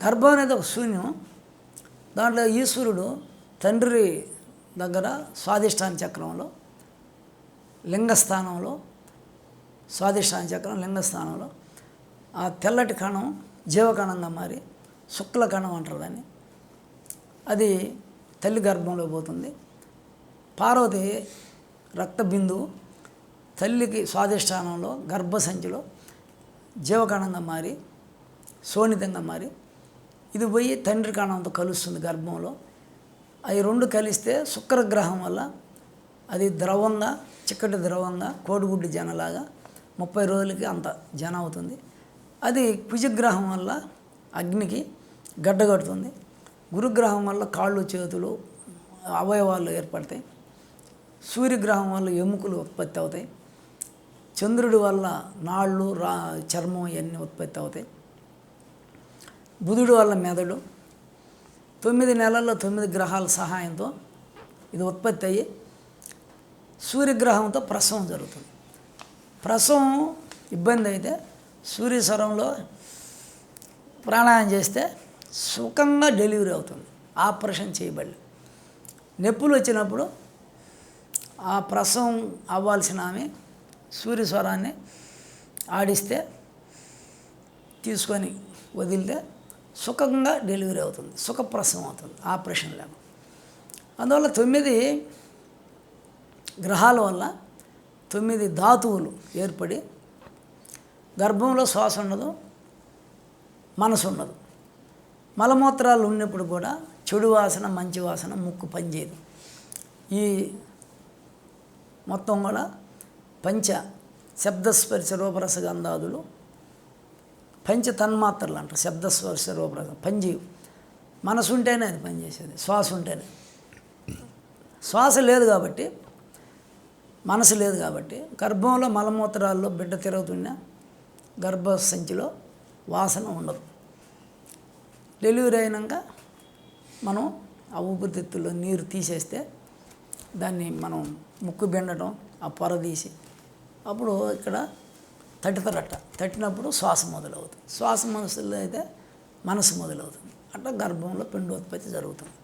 గర్భం అనేది ఒక శూన్యం. దాంట్లో ఈశ్వరుడు తండ్రి దగ్గర స్వాధిష్టాన చక్రంలో లింగస్థానంలో, స్వాధిష్టాన చక్రం లింగస్థానంలో ఆ తెల్లటి కణం జీవకణంగా మారి శుక్ల కణం అంటారు దాన్ని. అది తల్లి గర్భంలో పోతుంది. పార్వతి రక్త బిందువు తల్లికి స్వాధిష్టానంలో గర్భసంచిలో జీవకణంగా మారి శోణితంగా మారి ఇది పోయి తండ్రి కణంతో కలుస్తుంది గర్భంలో. అవి రెండు కలిస్తే శుక్రగ్రహం వల్ల అది ద్రవంగా, చిక్కటి ద్రవంగా కోడిగుడ్డు జనలాగా 30 రోజులకి అంత జన అవుతుంది. అది కుజగ్రహం వల్ల అగ్నికి గడ్డగడుతుంది. గురుగ్రహం వల్ల కాళ్ళు చేతులు అవయవాలు ఏర్పడతాయి. సూర్యగ్రహం వల్ల ఎముకలు ఉత్పత్తి అవుతాయి. చంద్రుడి వల్ల నాళ్ళు చర్మం ఇవన్నీ ఉత్పత్తి అవుతాయి. బుధుడి వల్ల మెదడు. 9 నెలల్లో 9 గ్రహాల సహాయంతో ఇది ఉత్పత్తి అయ్యి సూర్యగ్రహంతో ప్రసవం జరుగుతుంది. ప్రసవం ఇబ్బంది అయితే సూర్యస్వరంలో ప్రాణాయామం చేస్తే సుఖంగా డెలివరీ అవుతుంది. ఆపరేషన్ చేయబడి నొప్పులు వచ్చినప్పుడు ఆ ప్రసవం అవ్వాల్సిన ఆమె సూర్యస్వరాన్ని ఆడిస్తే తీసుకొని వదిలితే సుఖంగా డెలివరీ అవుతుంది, సుఖప్రసవం అవుతుంది ఆపరేషన్ లేకుండా. అందువల్ల 9 గ్రహాల వల్ల 9 ధాతువులు ఏర్పడి గర్భంలో శ్వాస ఉండదు, మనసు ఉండదు. మలమూత్రాలు ఉన్నప్పుడు కూడా చెడు వాసన మంచి వాసన ముక్కు పనిచేయదు. ఈ మొత్తం కూడా పంచ శబ్దస్పర్శ రూపరస గంధాదులు పంచ తన్మాత్రలు అంటారు. శబ్దస్పర్శ రూపరస పనిచేయవు. మనసు ఉంటేనే అది పనిచేసేది, శ్వాస ఉంటేనే. శ్వాస లేదు కాబట్టి, మనసు లేదు కాబట్టి గర్భంలో మలమూత్రాల్లో బిడ్డ తిరుగుతున్న గర్భసంచిలో వాసన ఉండదు. డెలివరీ అయినాక మనం ఆ ఊపిరితిత్తుల్లో నీరు తీసేస్తే దాన్ని మనం ముక్కు బెండటం, ఆ పొర తీసి అప్పుడు ఇక్కడ తట్టుతారట. తట్టినప్పుడు శ్వాస మొదలవుతుంది. శ్వాస మనసులో అయితే మనసు మొదలవుతుంది. అట్లా గర్భంలో పిండోత్పత్తి జరుగుతుంది.